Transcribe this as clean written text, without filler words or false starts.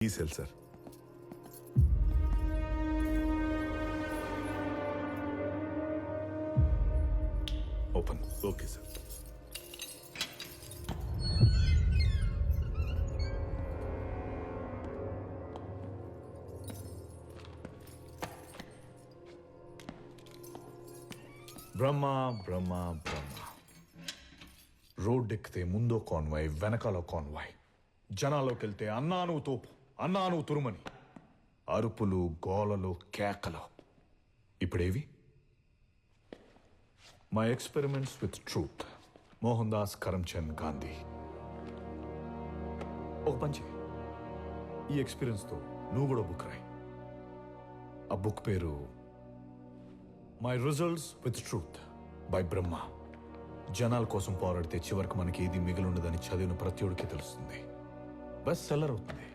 ఈ cell sir. Open. Okay sir. Brahma Brahma Brahma. Road ఎక్కితే ముందో కాన్వాయ్, వెనకాల కాన్వాయ్. జనాల్లోకి వెళ్తే అన్నాను తోపు, అన్నాను తురుమని, అరుపులు, గోలలు, కేకలు. ఇప్పుడేవి? My experiments with truth, Mohan Das Karamchand Gandhi. ఒక పంచి, ఈ ఎక్స్పీరియన్స్తో నువ్వు కూడా బుక్ రాయి. ఆ బుక్ పేరు my results with truth by Brahma. జనాల కోసం పోరాడితే చివరికి మనకి ఏది మిగిలి ఉండదని చదివిన ప్రతి ఒడికి తెలుస్తుంది. బెస్ట్ సెల్లర్ అవుతుంది.